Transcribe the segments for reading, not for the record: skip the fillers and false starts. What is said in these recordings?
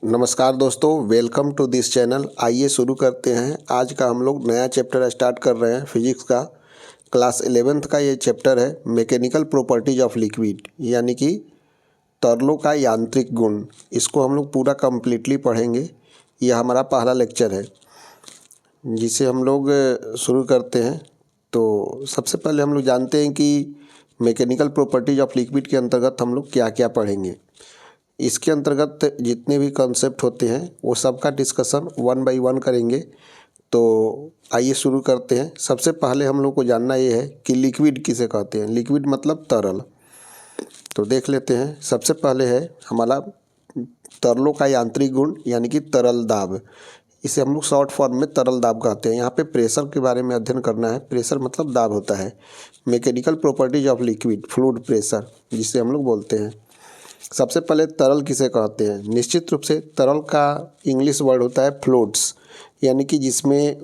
नमस्कार दोस्तों, welcome to this channel. आइए शुरू करते हैं। आज का हम लोग नया चैप्टर स्टार्ट कर रहे हैं फिजिक्स का। क्लास 11th का ये चैप्टर है मैकेनिकल प्रॉपर्टीज ऑफ लिक्विड, यानी कि तरलों का यांत्रिक गुण। इसको हम लोग पूरा कम्प्लीटली पढ़ेंगे। यह हमारा पहला लेक्चर है जिसे हम लोग शुरू करते हैं। तो सबसे पहले हम लोग जानते हैं कि मैकेनिकल प्रॉपर्टीज ऑफ लिक्विड के अंतर्गत हम लोग क्या क्या पढ़ेंगे। इसके अंतर्गत जितने भी कॉन्सेप्ट होते हैं वो सबका डिस्कशन 1 बाय 1 करेंगे। तो आइए शुरू करते हैं। सबसे पहले हम लोग को जानना ये है कि लिक्विड किसे कहते हैं। लिक्विड मतलब तरल। तो देख लेते हैं। सबसे पहले है हमारा तरलों का यांत्रिक गुण, यानी कि तरल दाब। इसे हम लोग शॉर्ट फॉर्म में तरल दाब कहते हैं। यहाँ पे प्रेशर के बारे में अध्ययन करना है। प्रेशर मतलब दाब होता है। Mechanical properties of liquid, fluid pressure जिसे हम लोग बोलते हैं। सबसे पहले तरल किसे कहते हैं। निश्चित रूप से तरल का इंग्लिश वर्ड होता है फ्लूइड्स, यानी कि जिसमें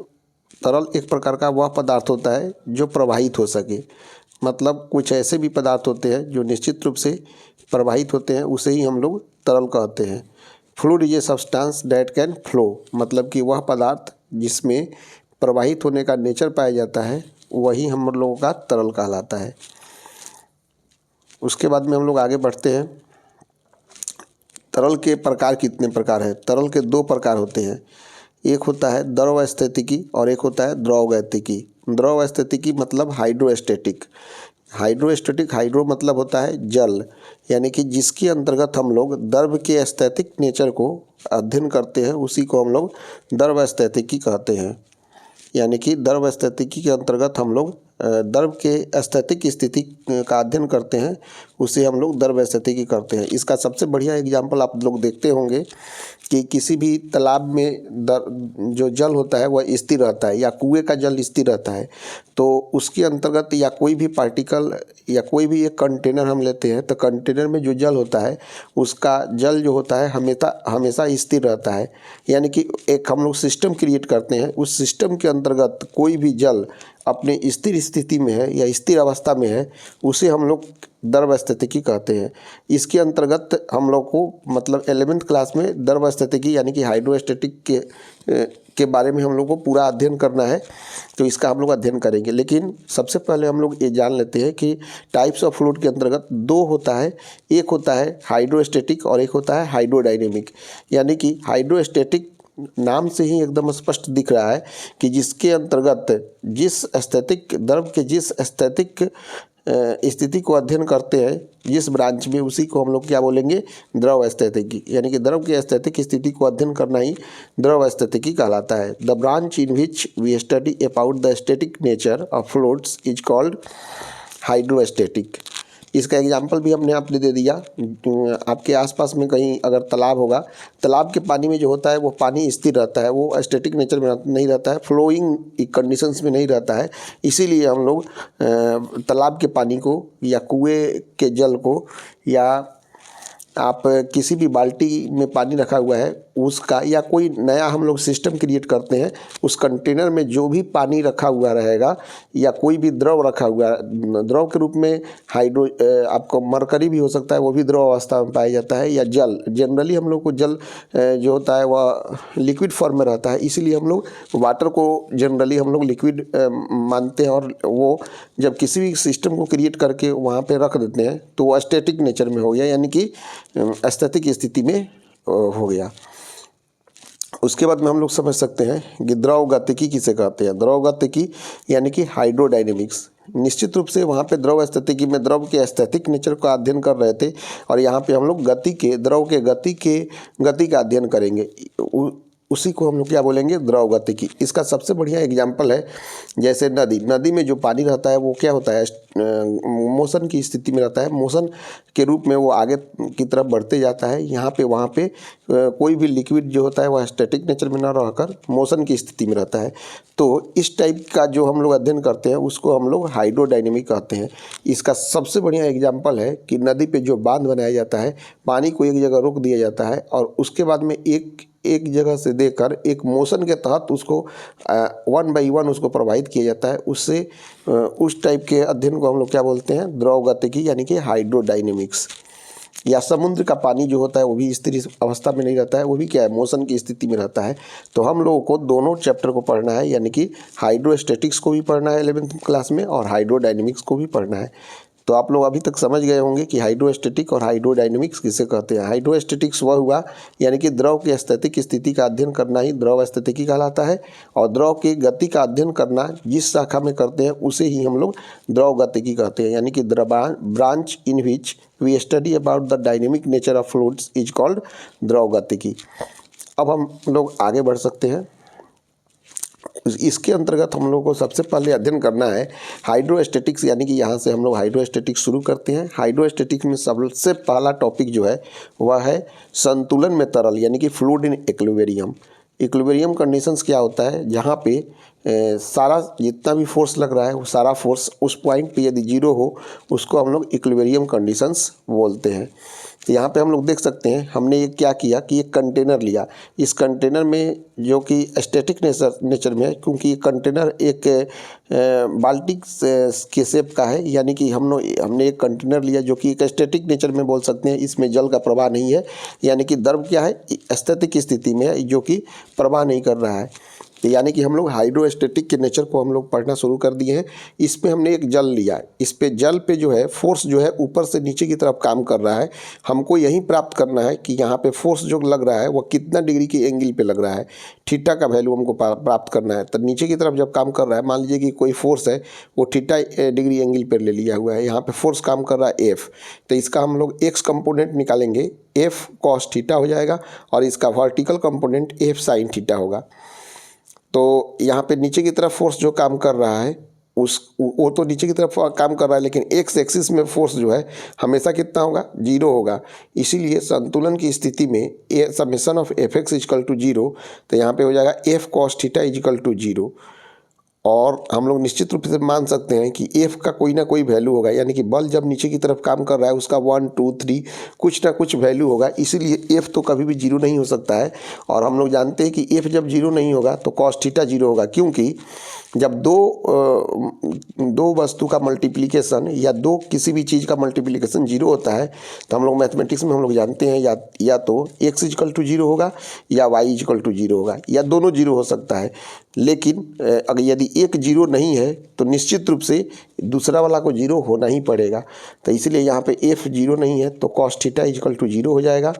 तरल एक प्रकार का वह पदार्थ होता है जो प्रवाहित हो सके। मतलब कुछ ऐसे भी पदार्थ होते हैं जो निश्चित रूप से प्रवाहित होते हैं, उसे ही हम लोग तरल कहते हैं। Fluid is a substance that can flow, मतलब कि वह पदार्थ जिसमें प्रवाहित होने का नेचर पाया जाता है वही हम लोगों का तरल कहलाता है। उसके बाद में हम लोग आगे बढ़ते हैं। तरल के प्रकार कितने प्रकार हैं। तरल के 2 प्रकार होते हैं। एक होता है द्रव स्थितिकी और एक होता है द्रवगतिकी। द्रव स्थितिकी मतलब हाइड्रोस्टैटिक। हाइड्रो मतलब होता है जल, यानी कि जिसके अंतर्गत हम लोग द्रव के स्थैतिक नेचर को अध्ययन करते हैं, उसी को हम लोग द्रव स्थितिकी कहते हैं। यानी कि द्रव स्थितिकी के अंतर्गत हम लोग द्रव के स्थैतिक स्थिति का अध्ययन करते हैं, उसे हम लोग द्रव स्थितिकी करते हैं। इसका सबसे बढ़िया एग्जाम्पल आप लोग देखते होंगे कि किसी भी तालाब में जो जल होता है वह स्थिर रहता है, या कुएं का जल स्थिर रहता है। तो उसके अंतर्गत या कोई भी पार्टिकल या कोई भी एक कंटेनर हम लेते हैं, तो कंटेनर में जो जल होता है उसका जल जो होता है हमेशा स्थिर रहता है। यानी कि एक हम लोग सिस्टम क्रिएट करते हैं, उस सिस्टम के अंतर्गत कोई भी जल अपने स्थिर स्थिति में है या स्थिर अवस्था में है, उसे हम लोग द्रव स्थितिकी कहते हैं। इसके अंतर्गत हम लोग को मतलब 11th क्लास में द्रव स्थितिकी यानी कि हाइड्रोस्टैटिक के बारे में हम लोग को पूरा अध्ययन करना है। तो इसका हम लोग अध्ययन करेंगे, लेकिन सबसे पहले हम लोग ये जान लेते हैं कि टाइप्स ऑफ फ्लूइड के अंतर्गत 2 होता है। एक होता है हाइड्रोस्टैटिक और एक होता है हाइड्रोडायनेमिक। यानी कि हाइड्रोस्टैटिक नाम से ही एकदम स्पष्ट दिख रहा है कि जिसके अंतर्गत जिस स्थैतिक द्रव के जिस स्थैतिक स्थिति को अध्ययन करते हैं जिस ब्रांच में, उसी को हम लोग क्या बोलेंगे, द्रव स्थितिकी। यानी कि द्रव की स्थैतिक स्थिति को अध्ययन करना ही द्रव स्थितिकी कहलाता है। The branch in which we study about the static nature of fluids is called hydrostatic. इसका एग्जाम्पल भी हमने आपने दे दिया। आपके आसपास में कहीं अगर तालाब होगा, तालाब के पानी में जो होता है वो पानी स्थिर रहता है, वो स्टैटिक नेचर में नहीं रहता है, फ्लोइंग कंडीशंस में नहीं रहता है। इसीलिए हम लोग तालाब के पानी को या कुएं के जल को या आप किसी भी बाल्टी में पानी रखा हुआ है उसका, या कोई नया हम लोग सिस्टम क्रिएट करते हैं, उस कंटेनर में जो भी पानी रखा हुआ रहेगा या कोई भी द्रव रखा हुआ, द्रव के रूप में आपको मरकरी भी हो सकता है, वो भी द्रव अवस्था में पाया जाता है, या जल। जनरली हम लोग को जल जो होता है वह लिक्विड फॉर्म में रहता है, इसीलिए हम लोग वाटर को जनरली हम लोग लिक्विड मानते हैं। और वो जब किसी भी सिस्टम को क्रिएट करके वहाँ पे रख देते हैं तो वो स्टैटिक नेचर में हो गया, यानी कि स्थैतिक स्थिति में हो गया। उसके बाद में हम लोग समझ सकते हैं कि द्रवगतिकी किसे कहते हैं। द्रवगतिकी यानी कि हाइड्रोडायनेमिक्स। निश्चित रूप से वहाँ पे द्रव स्थितिकी में द्रव के स्थैतिक नेचर का अध्ययन कर रहे थे, और यहाँ पे हम लोग द्रव के गति का अध्ययन करेंगे। उसी को हम लोग क्या बोलेंगे, द्रव गतिकी। इसका सबसे बढ़िया एग्जाम्पल है जैसे नदी में जो पानी रहता है वो क्या होता है, मोशन की स्थिति में रहता है। मोशन के रूप में वो आगे की तरफ बढ़ते जाता है। यहाँ पे वहाँ पे कोई भी लिक्विड जो होता है वह स्टैटिक नेचर में न रहकर मोशन की स्थिति में रहता है। तो इस टाइप का जो हम लोग अध्ययन करते हैं उसको हम लोग हाइड्रोडायनेमिक कहते हैं। इसका सबसे बढ़िया एग्जाम्पल है कि नदी पे जो बांध बनाया जाता है, पानी को एक जगह रोक दिया जाता है और उसके बाद में एक जगह से देकर एक मोशन के तहत उसको 1 बाय 1 उसको प्रवाहित किया जाता है। उससे उस टाइप के अध्ययन को हम लोग क्या बोलते हैं, द्रव गतिकी यानी कि हाइड्रोडायनेमिक्स। या समुद्र का पानी जो होता है वो भी स्थिर अवस्था में नहीं रहता है, वो भी क्या है, मोशन की स्थिति में रहता है। तो हम लोगों को दोनों चैप्टर को पढ़ना है, यानी कि हाइड्रोस्टैटिक्स को भी पढ़ना है 11th क्लास में और हाइड्रोडायनेमिक्स को भी पढ़ना है। तो आप लोग अभी तक समझ गए होंगे कि हाइड्रोस्टैटिक और हाइड्रोडायनेमिक्स किसे कहते हैं। हाइड्रोस्टैटिक्स वह हुआ यानी कि द्रव की स्थैतिक स्थिति का अध्ययन करना ही द्रव स्थितिकी कहलाता है, और द्रव की गति का अध्ययन करना जिस शाखा में करते हैं उसे ही हम लोग द्रव गतिकी कहते हैं, यानी कि branch in which we study about the dynamic nature of fluids is called द्रव गतिकी। अब हम लोग आगे बढ़ सकते हैं। इसके अंतर्गत हम लोग को सबसे पहले अध्ययन करना है हाइड्रोस्टैटिक्स, यानी कि यहाँ से हम लोग हाइड्रोस्टैटिक्स शुरू करते हैं। हाइड्रोस्टैटिक्स में सबसे पहला टॉपिक जो है वह है संतुलन में तरल, यानी कि fluid in equilibrium. Equilibrium conditions क्या होता है, जहाँ पे सारा जितना भी फोर्स लग रहा है वो सारा फोर्स उस पॉइंट पे यदि जीरो हो उसको हम लोग इक्विलिब्रियम कंडीशंस बोलते हैं। तो यहाँ पे हम लोग देख सकते हैं हमने ये क्या किया कि एक कंटेनर लिया। इस कंटेनर में जो कि स्टैटिक नेचर में है, क्योंकि ये कंटेनर एक बाल्टी के शेप का है, यानी कि हमने एक कंटेनर लिया जो कि एक स्टैटिक नेचर में बोल सकते हैं। इसमें जल का प्रवाह नहीं है, यानी कि द्रव क्या है, स्थैतिक स्थिति में है जो कि प्रवाह नहीं कर रहा है। यानी कि हम लोग हाइड्रोस्टैटिक के नेचर को हम लोग पढ़ना शुरू कर दिए हैं। इसमें हमने एक जल लिया, इस पे जल पे जो है फोर्स जो है ऊपर से नीचे की तरफ काम कर रहा है। हमको यही प्राप्त करना है कि यहाँ पे फोर्स जो लग रहा है वो कितना डिग्री के एंगल पे लग रहा है, थीटा का वैल्यू हमको प्राप्त करना है। तो नीचे की तरफ जब काम कर रहा है, मान लीजिए कि कोई फोर्स है वो थीटा डिग्री एंगल पर ले लिया हुआ है, यहाँ पे फोर्स काम कर रहा है एफ, तो इसका हम लोग एक्स कंपोनेंट निकालेंगे, एफ कॉस थीटा हो जाएगा, और इसका vertical component F sine theta होगा। तो यहाँ पे नीचे की तरफ फोर्स जो काम कर रहा है वो तो नीचे की तरफ काम कर रहा है, लेकिन एक्स एक्सिस में फोर्स जो है हमेशा कितना होगा, जीरो होगा। इसीलिए संतुलन की स्थिति में a summation of f x is equal to zero, तो यहाँ पे हो जाएगा f cos theta is equal to zero. और हम लोग निश्चित रूप से मान सकते हैं कि एफ का कोई ना कोई वैल्यू होगा, यानी कि बल जब नीचे की तरफ काम कर रहा है उसका 1 2 3 कुछ ना कुछ वैल्यू होगा, इसीलिए एफ तो कभी भी जीरो नहीं हो सकता है। और हम लोग जानते हैं कि एफ जब जीरो नहीं होगा तो कॉस थीटा जीरो होगा, क्योंकि जब दो वस्तु का मल्टीप्लिकेशन या दो किसी भी चीज़ का मल्टीप्लिकेशन जीरो होता है तो हम लोग मैथमेटिक्स में हम लोग जानते हैं या तो एक्स इजकल टू जीरो होगा या वाई इजकल टू जीरो होगा, या दोनों जीरो हो सकता है। लेकिन अगर यदि एक जीरो नहीं है तो निश्चित रूप से दूसरा वाला को जीरो होना ही पड़ेगा। तो इसलिए यहाँ पे एफ जीरो नहीं है तो cos theta is equal to zero हो जाएगा।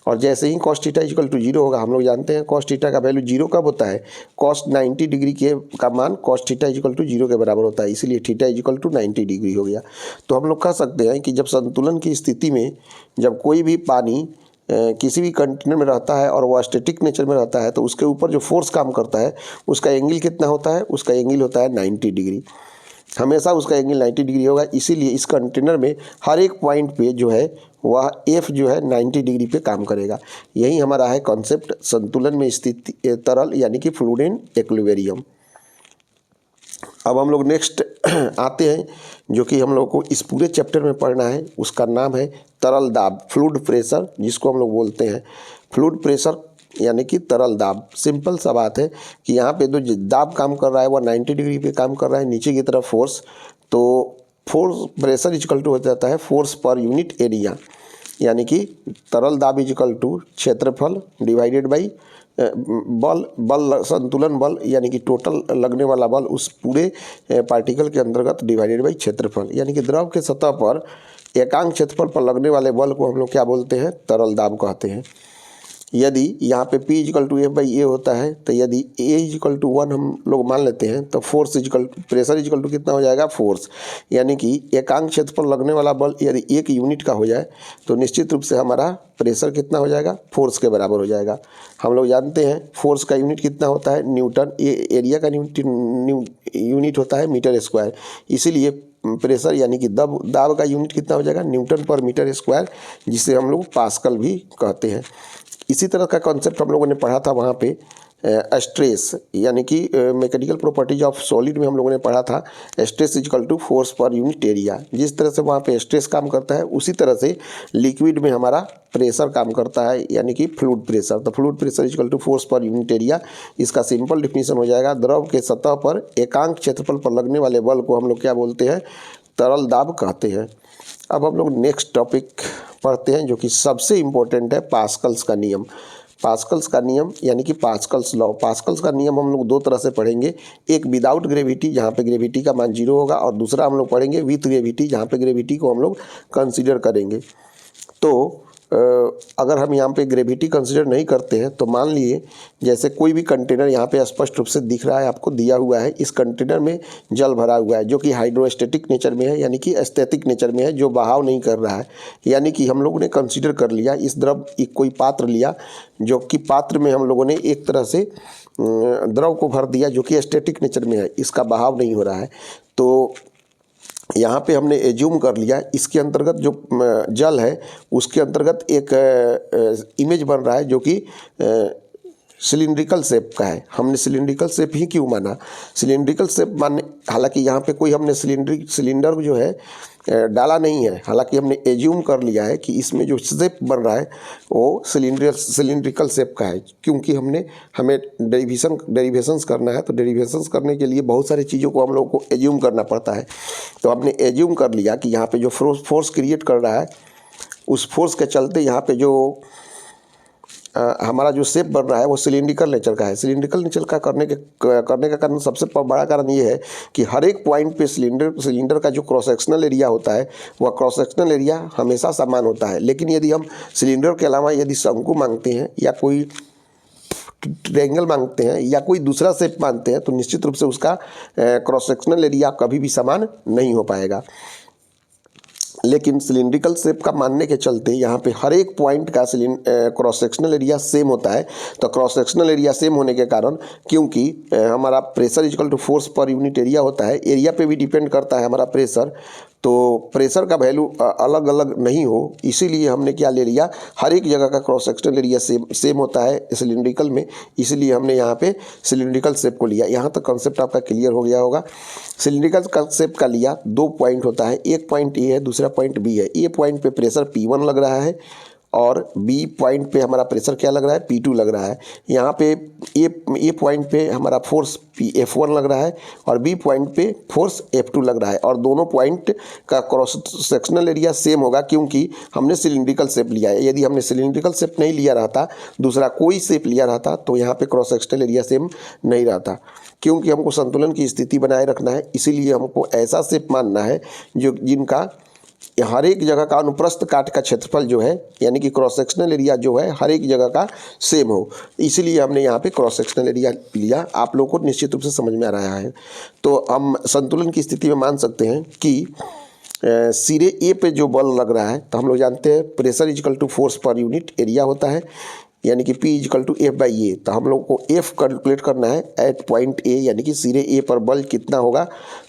और जैसे ही cos theta is equal to zero होगा, हम लोग जानते हैं कॉस थीटा का वैल्यू जीरो कब होता है, कॉस 90 डिग्री का मान cos theta is equal to zero के बराबर होता है, इसीलिए थीटा इजकल टू 90 डिग्री हो गया। तो हम लोग कह सकते हैं कि जब संतुलन की स्थिति में जब कोई भी पानी किसी भी कंटेनर में रहता है और वो स्टैटिक नेचर में रहता है तो उसके ऊपर जो फोर्स काम करता है उसका एंगल कितना होता है, उसका एंगल होता है 90 डिग्री, हमेशा उसका एंगल 90 डिग्री होगा। इसीलिए इस कंटेनर में हर एक पॉइंट पे जो है वह एफ जो है 90 डिग्री पे काम करेगा। यही हमारा है कॉन्सेप्ट संतुलन में स्थित तरल, यानी कि फ्लूइड इन इक्विलिब्रियम। अब हम लोग नेक्स्ट आते हैं जो कि हम लोग को इस पूरे चैप्टर में पढ़ना है, उसका नाम है तरल दाब, फ्लूइड प्रेशर जिसको हम लोग बोलते हैं। फ्लूइड प्रेशर यानी कि तरल दाब। सिंपल सा बात है कि यहाँ पे जो दाब काम कर रहा है वह 90 डिग्री पे काम कर रहा है, नीचे की तरफ फोर्स, तो फोर्स प्रेशर इजकल टू हो जाता है फोर्स पर यूनिट एरिया, यानी कि तरल दाब इजकल टू क्षेत्रफल डिवाइडेड बाई बल संतुलन बल, यानी कि टोटल लगने वाला बल उस पूरे पार्टिकल के अंतर्गत डिवाइडेड बाई क्षेत्रफल, यानी कि द्रव के सतह पर एकांक क्षेत्रफल पर लगने वाले बल को हम लोग क्या बोलते हैं, तरल दाब कहते हैं। यदि यहाँ पे P is equal to f by a होता है तो यदि A इजकल टू 1 हम लोग मान लेते हैं तो force is equal pressure is equal to कितना हो जाएगा, फोर्स, यानी कि एकांक क्षेत्र पर लगने वाला बल यदि 1 यूनिट का हो जाए तो निश्चित रूप से हमारा प्रेशर कितना हो जाएगा, फोर्स के बराबर हो जाएगा। हम लोग जानते हैं फोर्स का यूनिट कितना होता है, न्यूटन, एरिया का यूनिट होता है मीटर स्क्वायर, इसीलिए प्रेशर यानी कि दाब का यूनिट कितना हो जाएगा, न्यूटन पर मीटर स्क्वायर, जिसे हम लोग पास्कल भी कहते हैं। इसी तरह का कॉन्सेप्ट हम लोगों ने पढ़ा था वहाँ पे स्ट्रेस, यानी कि मैकेनिकल प्रॉपर्टीज ऑफ सॉलिड में हम लोगों ने पढ़ा था stress is equal to force per unit area. जिस तरह से वहाँ पे स्ट्रेस काम करता है उसी तरह से लिक्विड में हमारा प्रेशर काम करता है, यानी कि फ्लूइड प्रेशर। तो fluid pressure is equal to force per unit area, इसका सिंपल डिफिनीशन हो जाएगा द्रव के सतह पर एकांक क्षेत्रफल पर लगने वाले बल को हम लोग क्या बोलते हैं, तरल दाब कहते हैं। अब हम लोग नेक्स्ट टॉपिक पढ़ते हैं जो कि सबसे इम्पोर्टेंट है, पास्कल्स का नियम। पास्कल्स का नियम यानी कि पास्कल्स लॉ। पास्कल्स का नियम हम लोग दो तरह से पढ़ेंगे, एक विदाउट ग्रेविटी जहाँ पे ग्रेविटी का मान 0 होगा, और दूसरा हम लोग पढ़ेंगे विथ ग्रेविटी जहाँ पे ग्रेविटी को हम लोग कंसीडर करेंगे। तो अगर हम यहाँ पे ग्रेविटी कंसीडर नहीं करते हैं तो मान लिए जैसे कोई भी कंटेनर यहाँ पे स्पष्ट रूप से दिख रहा है, आपको दिया हुआ है, इस कंटेनर में जल भरा हुआ है जो कि हाइड्रोस्टैटिक नेचर में है यानी कि स्टैटिक नेचर में है, जो बहाव नहीं कर रहा है। यानी कि हम लोगों ने कंसीडर कर लिया इस द्रव, एक कोई पात्र लिया जो कि पात्र में हम लोगों ने एक तरह से द्रव को भर दिया जो कि स्टैटिक नेचर में है, इसका बहाव नहीं हो रहा है। तो यहाँ पे हमने एज्यूम कर लिया इसके अंतर्गत जो जल है उसके अंतर्गत एक इमेज बन रहा है जो कि सिलिंड्रिकल शेप का है। हमने सिलिंड्रिकल शेप ही क्यों माना, सिलिंड्रिकल शेप मानने, हालांकि यहाँ पे कोई हमने सिलेंडर जो है डाला नहीं है, हालांकि हमने एज्यूम कर लिया है कि इसमें जो शेप बन रहा है वो सिलिंड्रिकल शेप का है, क्योंकि हमें डेरिवेशंस करना है। तो डेरिवेशंस करने के लिए बहुत सारी चीज़ों को हम लोग को एज्यूम करना पड़ता है। तो हमने एज्यूम कर लिया कि यहाँ पे जो फोर्स क्रिएट कर रहा है उस फोर्स के चलते यहाँ पे जो हमारा जो शेप बन रहा है वो सिलिंड्रिकल नेचर का है। सिलिंड्रिकल नेचर का करने का कारण, सबसे बड़ा कारण ये है कि हर एक पॉइंट पे सिलेंडर का जो क्रॉस सेक्शनल एरिया होता है वह क्रॉस सेक्शनल एरिया हमेशा समान होता है। लेकिन यदि हम सिलेंडर के अलावा यदि शंकु मांगते हैं या कोई ट्रायंगल मांगते हैं या कोई दूसरा शेप मांगते हैं तो निश्चित रूप से उसका क्रॉस सेक्शनल एरिया कभी भी समान नहीं हो पाएगा। लेकिन सिलिंड्रिकल शेप का मानने के चलते यहाँ पे हर एक पॉइंट का क्रॉस सेक्शनल एरिया सेम होता है। तो क्रॉस सेक्शनल एरिया सेम होने के कारण, क्योंकि हमारा pressure equal to force per unit area होता है, एरिया पे भी डिपेंड करता है हमारा प्रेशर, तो प्रेशर का वैल्यू अलग अलग नहीं हो, इसीलिए हमने क्या ले लिया, हर एक जगह का क्रॉस सेक्शनल एरिया सेम होता है सिलिंड्रिकल में, इसीलिए हमने यहाँ पे सिलिंड्रिकल शेप को लिया। यहाँ तक कंसेप्ट आपका क्लियर हो गया होगा। सिलिंड्रिकल कंसेप्ट का लिया, दो पॉइंट होता है, एक पॉइंट ए है दूसरा पॉइंट बी है। ए पॉइंट पे प्रेशर P1 लग रहा है और बी पॉइंट पे हमारा प्रेशर क्या लग रहा है, P2 लग रहा है। यहाँ पे ए पॉइंट पे हमारा फोर्स F1 लग रहा है और बी पॉइंट पे फोर्स F2 लग रहा है, और दोनों पॉइंट का क्रॉस सेक्शनल एरिया सेम होगा क्योंकि हमने सिलिंड्रिकल शेप लिया है। यदि हमने सिलिंड्रिकल शेप नहीं लिया रहता, दूसरा कोई शेप लिया रहता, तो यहाँ पे क्रॉस सेक्शनल एरिया सेम नहीं रहता। क्योंकि हमको संतुलन की स्थिति बनाए रखना है, इसीलिए हमको ऐसा शेप मानना है जिनका हर एक जगह का अनुप्रस्थ काट का क्षेत्रफल जो है यानी कि क्रॉस सेक्शनल एरिया जो है हर एक जगह का सेम हो, इसीलिए हमने यहाँ पे क्रॉस सेक्शनल एरिया लिया। आप लोगों को निश्चित रूप से समझ में आ रहा है। तो हम संतुलन की स्थिति में मान सकते हैं कि सिरे ए पे जो बल लग रहा है, तो हम लोग जानते हैं pressure equal to force per unit area होता है, यानी कि P इक्वल टू F/A। तो हम लोग को F कैलकुलेट करना है एट पॉइंट A, यानी कि सिरे A पर बल कितना होगा,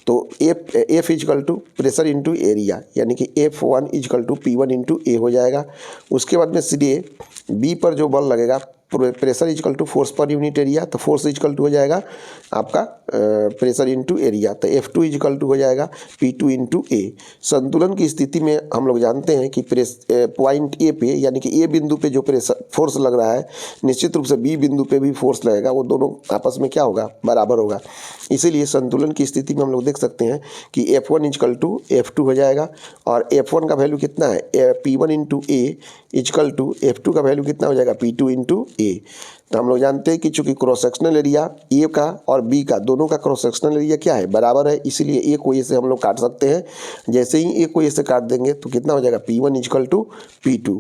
तो F equal to pressure into area, यानी कि F1 equal to P1 into A हो जाएगा। उसके बाद में सिरे B पर जो बल लगेगा, pressure equal to force per unit area, तो फोर्स इक्वल टू हो जाएगा आपका प्रेशर इंटू एरिया, तो F2 इक्वल टू हो जाएगा P2 इंटू A। संतुलन की स्थिति में हम लोग जानते हैं कि पॉइंट ए पे यानी कि ए बिंदु पे जो प्रेशर फोर्स लग रहा है, निश्चित रूप से बी बिंदु पे भी फोर्स लगेगा, वो दोनों आपस में क्या होगा, बराबर होगा। इसीलिए संतुलन की स्थिति में हम लोग देख सकते हैं कि F1 इक्वल टू F2 हो जाएगा, और F1 का वैल्यू कितना है, P1 into A equal to F2 का वैल्यू कितना हो जाएगा, P2 इंटू A। तो हम लोग जानते हैं कि चूंकि क्रॉस सेक्शनल एरिया ए का और बी का दोनों का क्रॉस सेक्शनल एरिया क्या है, बराबर है, इसीलिए ए को ए से हम लोग काट सकते हैं। जैसे ही ए को ए से काट देंगे तो कितना हो जाएगा, P1 इक्वल टू P2।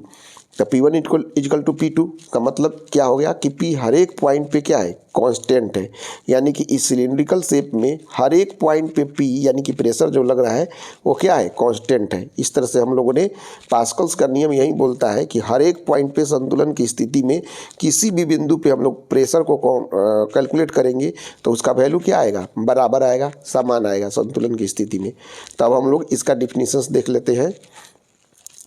तो P1 इक्वल टू P2 का मतलब क्या हो गया कि P हर एक पॉइंट पे क्या है, कांस्टेंट है, यानी कि इस सिलिंड्रिकल शेप में हर एक पॉइंट पे P यानी कि प्रेशर जो लग रहा है वो क्या है, कांस्टेंट है। इस तरह से हम लोगों ने, पास्कल्स का नियम यही बोलता है कि हर एक पॉइंट पे संतुलन की स्थिति में किसी भी बिंदु पे हम लोग प्रेशर को कैलकुलेट करेंगे तो उसका वैल्यू क्या आएगा, बराबर आएगा, समान आएगा संतुलन की स्थिति में। तब हम लोग इसका डिफिनीशंस देख लेते हैं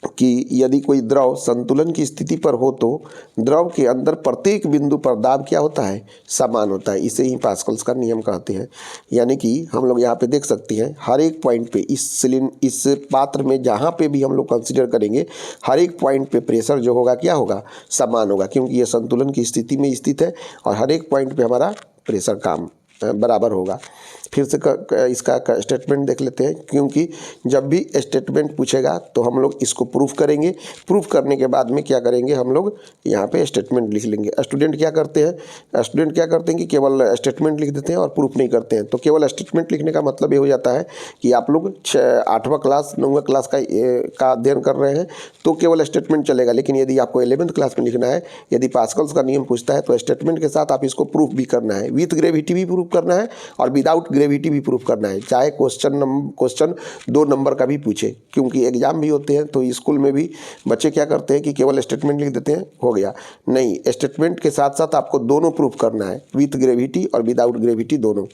कि यदि कोई द्रव संतुलन की स्थिति पर हो तो द्रव के अंदर प्रत्येक बिंदु पर दाब क्या होता है, समान होता है। इसे ही पास्कल्स का नियम कहते हैं। यानी कि हम लोग यहाँ पे देख सकते हैं हर एक पॉइंट पे इस पात्र में जहाँ पे भी हम लोग कंसीडर करेंगे, हर एक पॉइंट पे प्रेशर जो होगा क्या होगा, समान होगा, क्योंकि ये संतुलन की स्थिति में स्थित है और हर एक पॉइंट पे हमारा प्रेशर काम बराबर होगा। फिर से इसका स्टेटमेंट देख लेते हैं, क्योंकि जब भी स्टेटमेंट पूछेगा तो हम लोग इसको प्रूफ करेंगे। प्रूफ करने के बाद में क्या करेंगे, हम लोग यहाँ पे स्टेटमेंट लिख लेंगे। स्टूडेंट क्या करते हैं कि केवल स्टेटमेंट लिख देते हैं और प्रूफ नहीं करते हैं। तो केवल स्टेटमेंट लिखने का मतलब ये हो जाता है कि आप लोग 8वां क्लास 9वां क्लास का अध्ययन कर रहे हैं तो केवल स्टेटमेंट चलेगा। लेकिन यदि आपको 11th क्लास में लिखना है, यदि पास्कल्स का नियम पूछता है, तो स्टेटमेंट के साथ आप इसको प्रूफ भी करना है, विथ ग्रेविटी भी प्रूफ करना है और विदाउट ग्रेविटी भी प्रूफ करना है, चाहे क्वेश्चन 2 नंबर का भी पूछे। क्योंकि एग्जाम भी होते हैं तो स्कूल में भी बच्चे क्या करते हैं कि केवल स्टेटमेंट लिख देते हैं, हो गया। नहीं, स्टेटमेंट के साथ साथ आपको दोनों प्रूफ करना है, विथ ग्रेविटी और विदाउट ग्रेविटी दोनों।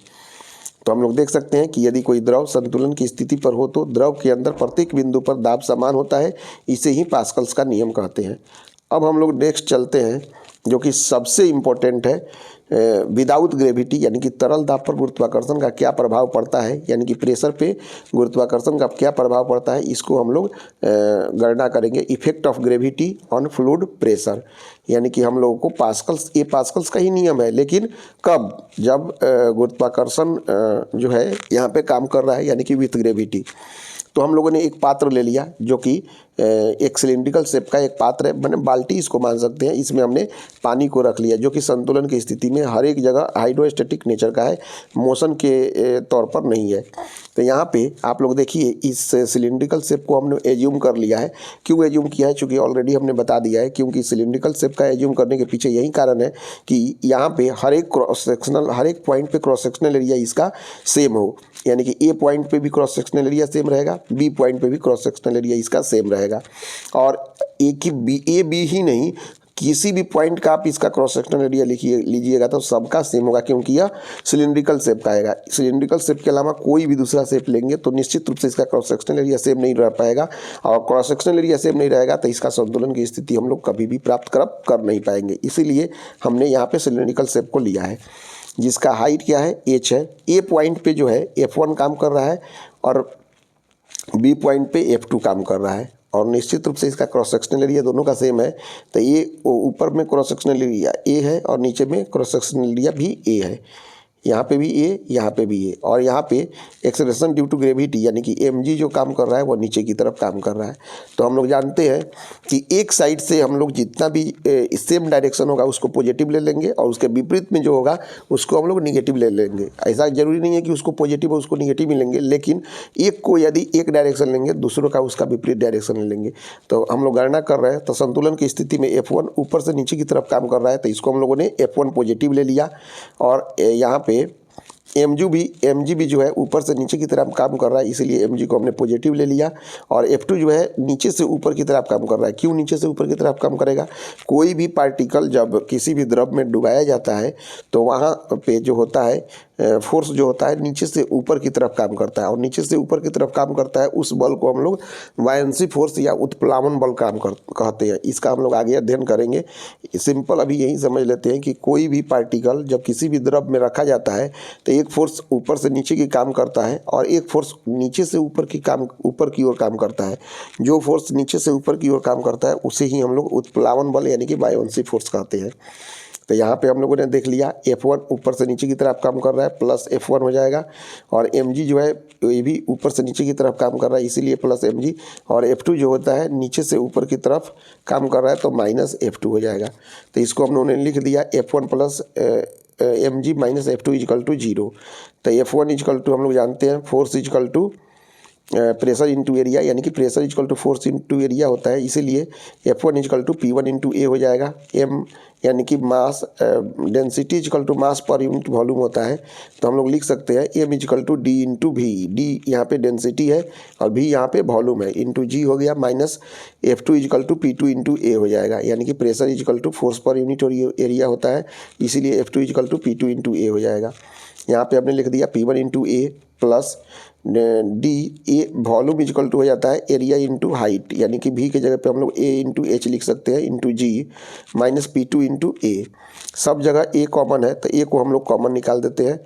तो हम लोग देख सकते हैं कि यदि कोई द्रव संतुलन की स्थिति पर हो तो द्रव के अंदर प्रत्येक बिंदु पर दाब समान होता है, इसे ही पास्कल्स का नियम कहते हैं। अब हम लोग नेक्स्ट चलते हैं, जो कि सबसे इम्पोर्टेंट है, विदाउट ग्रेविटी यानी कि तरल दाब पर गुरुत्वाकर्षण का क्या प्रभाव पड़ता है, यानी कि प्रेशर पे गुरुत्वाकर्षण का क्या प्रभाव पड़ता है, इसको हम लोग गणना करेंगे। Effect of gravity on fluid pressure, यानी कि हम लोगों को पास्कल्स का ही नियम है, लेकिन कब, जब गुरुत्वाकर्षण जो है यहाँ पे काम कर रहा है, यानी कि विथ ग्रेविटी। तो हम लोगों ने एक पात्र ले लिया जो कि एक सिलिंड्रिकल शेप का एक पात्र है, मैंने बाल्टी इसको मान सकते हैं। इसमें हमने पानी को रख लिया जो कि संतुलन की स्थिति में हर एक जगह हाइड्रोस्टैटिक नेचर का है, मोशन के तौर पर नहीं है। तो यहाँ पे आप लोग देखिए, इस सिलिंड्रिकल शेप को हमने एज्यूम कर लिया है। क्यों एज्यूम किया है, चूँकि ऑलरेडी हमने बता दिया है। क्योंकि सिलिंड्रिकल शेप का एज्यूम करने के पीछे यही कारण है कि यहाँ पे हर एक पॉइंट पे क्रॉस सेक्शनल एरिया इसका सेम हो, यानी कि ए पॉइंट पे भी क्रॉस सेक्शनल एरिया सेम रहेगा, बी पॉइंट पे भी क्रॉस सेक्शनल एरिया इसका सेम रहेगा। और ए बी ही नहीं, किसी भी पॉइंट का आप इसका क्रॉस सेक्शनल एरिया लीजिएगा तो सबका सेम होगा, क्योंकि यह सिलिंड्रिकल शेप का आएगा। सिलिंड्रिकल शेप के अलावा कोई भी दूसरा शेप लेंगे तो निश्चित रूप से इसका क्रॉस सेक्शनल एरिया सेम नहीं रह पाएगा, और क्रॉस सेक्शनल एरिया सेम नहीं रहेगा तो इसका संतुलन की स्थिति हम लोग कभी भी प्राप्त कर नहीं पाएंगे। इसीलिए हमने यहाँ पे सिलिंड्रिकल शेप को लिया है, जिसका हाइट क्या है, h है। ए पॉइंट पे जो है F1 काम कर रहा है और बी पॉइंट पे F2 काम कर रहा है, और निश्चित रूप से इसका क्रॉस सेक्शनल एरिया दोनों का सेम है। तो ये ऊपर में क्रॉस सेक्शनल एरिया A है और नीचे में क्रॉस सेक्शनल एरिया भी A है। यहाँ पे भी A, यहाँ पे भी A, और यहाँ पे एक्सेलरेशन ड्यू टू ग्रेविटी यानी कि mg जो काम कर रहा है वो नीचे की तरफ काम कर रहा है। तो हम लोग जानते हैं कि एक साइड से हम लोग जितना भी सेम डायरेक्शन होगा उसको पॉजिटिव ले लेंगे, और उसके विपरीत में जो होगा उसको हम लोग निगेटिव ले लेंगे। ऐसा जरूरी नहीं है कि उसको पॉजिटिव और उसको निगेटिव ही लेंगे, लेकिन एक को यदि एक डायरेक्शन लेंगे, दूसरों का उसका विपरीत डायरेक्शन ले लेंगे। तो हम लोग गणना कर रहे हैं, तो संतुलन की स्थिति में F1 ऊपर से नीचे की तरफ काम कर रहा है, तो इसको हम लोगों ने F1 पॉजिटिव ले लिया। और यहाँ पे mg भी जो है ऊपर से नीचे की तरफ काम कर रहा है, इसीलिए mg को हमने पॉजिटिव ले लिया। और F2 जो है नीचे से ऊपर की तरफ काम कर रहा है। क्यों नीचे से ऊपर की तरफ काम करेगा, कोई भी पार्टिकल जब किसी भी द्रव में डुबाया जाता है तो वहाँ पे जो होता है फोर्स जो होता है नीचे से ऊपर की तरफ काम करता है, और नीचे से ऊपर की तरफ काम करता है उस बल को हम लोग वायंसी फोर्स या उत्प्लावन बल कहते हैं। इसका हम लोग आगे अध्ययन करेंगे। सिंपल अभी यही समझ लेते हैं कि कोई भी पार्टिकल जब किसी भी द्रव में रखा जाता है तो एक फोर्स ऊपर से नीचे की काम करता है और एक फोर्स नीचे से ऊपर की ओर काम करता है। जो फोर्स नीचे से ऊपर की ओर काम करता है उसे ही हम लोग उत्प्लावन बल यानी कि वायंसी फोर्स कहते हैं। तो यहाँ पे हम लोगों ने देख लिया, F1 ऊपर से नीचे की तरफ काम कर रहा है, प्लस F1 हो जाएगा, और mg जो है ये भी ऊपर से नीचे की तरफ काम कर रहा है, इसीलिए प्लस mg, और F2 जो होता है नीचे से ऊपर की तरफ काम कर रहा है तो माइनस F2 हो जाएगा। तो इसको हम लोगों ने लिख दिया F1 plus mg minus F2 is equal to 0। तो F1 इजकल टू हम लोग जानते हैं force is equal to pressure into area, यानी कि pressure is equal to force into area होता है, इसीलिए F1 is equal to P1 into A हो जाएगा। m यानी कि mass density is equal to mass per unit volume होता है, तो हम लोग लिख सकते हैं m is equal to D into V। D यहाँ पे डेंसिटी है और V यहाँ पे वॉल्यूम है, इंटू G हो गया, minus F2 is equal to P2 into A हो जाएगा, यानी कि pressure is equal to force per unit और एरिया होता है, इसीलिए F2 is equal to P2 into A हो जाएगा। यहाँ पे हमने लिख दिया P1 into A plus D, a volume is equal to हो जाता है एरिया इंटू हाइट, यानी कि V की जगह पे हम लोग A इंटू H लिख सकते हैं, into G minus P2 into A। सब जगह A कॉमन है तो A को हम लोग कॉमन निकाल देते हैं,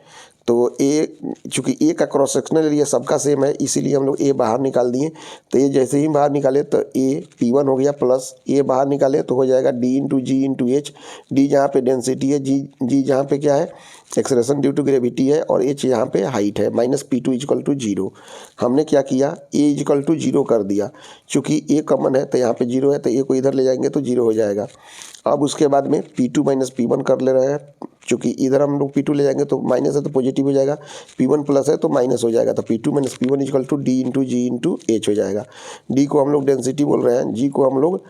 तो ए, चूँकि ए का क्रॉस सेक्शनल एरिया सबका सेम है, इसीलिए हम लोग ए बाहर निकाल दिए। तो ये जैसे ही बाहर निकाले तो ए P1 हो गया, प्लस ए बाहर निकाले तो हो जाएगा D into G into H. D जहाँ पे डेंसिटी है, जी जहाँ पे क्या है एक्सेलरेशन ड्यू टू ग्रेविटी है, और एच यहाँ पे हाइट है, माइनस P2 इजकल टू 0। हमने क्या किया, ए इजकल टू 0 कर दिया। चूँकि ए कॉमन है तो यहाँ पे 0 है, तो ए को इधर ले जाएंगे तो 0 हो जाएगा। अब उसके बाद में P2 माइनस P1 कर ले रहे हैं, चूँकि इधर हम लोग P2 ले जाएंगे तो माइनस है तो पॉजिटिव हो जाएगा, P1 प्लस है तो माइनस हो जाएगा। तो P2 minus P1 is equal to D into G into H हो जाएगा। D को हम लोग डेंसिटी बोल रहे हैं, G को हम लोग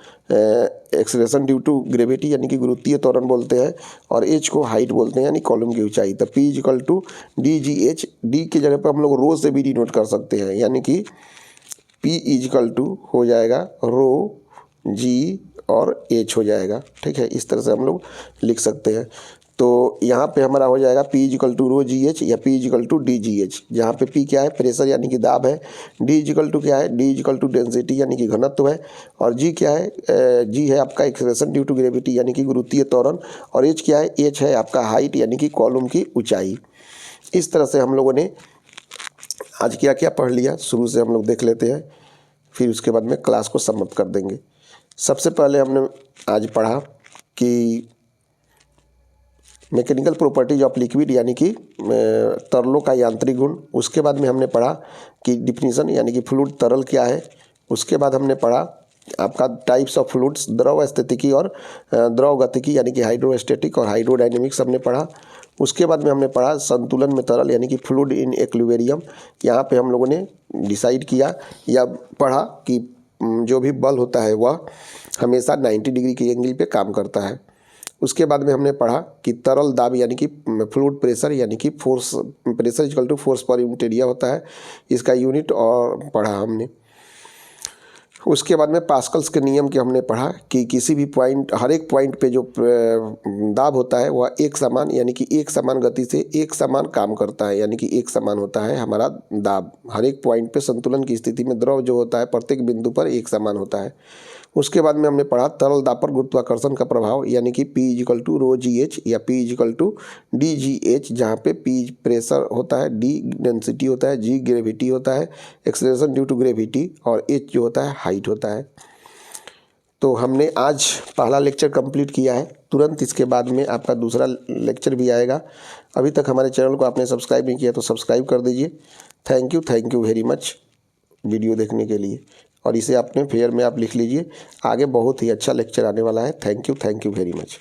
एक्सेलरेशन ड्यू टू ग्रेविटी यानी कि गुरुत्वीय त्वरण बोलते हैं, और H को हाइट बोलते हैं यानी कॉलम की ऊंचाई। तो P is equal to D G H, D की जगह पर हम लोग रो से भी डिनोट कर सकते हैं, यानी कि P इजकल टू हो जाएगा रो जी और H हो जाएगा। ठीक है, इस तरह से हम लोग लिख सकते हैं। तो यहाँ पे हमारा हो जाएगा P is equal to rho G H या P is equal to D G H, जहाँ पे P क्या है प्रेशर यानी कि दाब है, D इजकल टू क्या है, D इजकल टू डेंसिटी यानी कि घनत्व है, और G क्या है, G है आपका एक्सेलरेशन ड्यू टू ग्रेविटी यानी कि गुरुत्वीय त्वरण, और H क्या है, H है आपका हाइट यानी कि कॉलम की ऊंचाई। इस तरह से हम लोगों ने आज क्या क्या पढ़ लिया, शुरू से हम लोग देख लेते हैं, फिर उसके बाद में क्लास को समाप्त कर देंगे। सबसे पहले हमने आज पढ़ा कि मैकेनिकल प्रॉपर्टीज ऑफ लिक्विड यानी कि तरलों का यांत्रिक गुण। उसके बाद में हमने पढ़ा कि डिफिनीशन यानी कि फ्लूइड तरल क्या है। उसके बाद हमने पढ़ा आपका टाइप्स ऑफ फ्लूइड्स, द्रव स्थितिकी और द्रव गतिकी यानी कि हाइड्रोस्टैटिक और हाइड्रोडायनेमिक्स हमने पढ़ा। उसके बाद में हमने पढ़ा संतुलन में तरल यानी कि फ्लूइड इन एक्विलिब्रियम। यहाँ पे हम लोगों ने डिसाइड किया या पढ़ा कि जो भी बल होता है वह हमेशा 90 डिग्री के एंगल पे काम करता है। उसके बाद में हमने पढ़ा कि तरल दाब यानी कि फ्लूइड प्रेशर यानी कि force, pressure equal to force per unit area होता है, इसका यूनिट और पढ़ा हमने। उसके बाद में पास्कल्स के नियम के हमने पढ़ा कि किसी भी पॉइंट, हर एक पॉइंट पे जो दाब होता है वह एक समान यानी कि एक समान गति से एक समान काम करता है, यानी कि एक समान होता है हमारा दाब। हर एक पॉइंट पे संतुलन की स्थिति में द्रव जो होता है प्रत्येक बिंदु पर एक समान होता है। उसके बाद में हमने पढ़ा तरल दाब पर गुरुत्वाकर्षण का प्रभाव यानी कि P is equal to rho G H या P is equal to D G H, जहाँ पे P प्रेशर होता है, D डेंसिटी होता है, G ग्रेविटी होता है, एक्सेलरेशन ड्यू टू ग्रेविटी, और H जो होता है हाइट होता है। तो हमने आज पहला लेक्चर कंप्लीट किया है, तुरंत इसके बाद में आपका दूसरा लेक्चर भी आएगा। अभी तक हमारे चैनल को आपने सब्सक्राइब नहीं किया तो सब्सक्राइब कर दीजिए। Thank you very much video देखने के लिए, और इसे अपने फेयर में आप लिख लीजिए, आगे बहुत ही अच्छा लेक्चर आने वाला है। Thank you very much.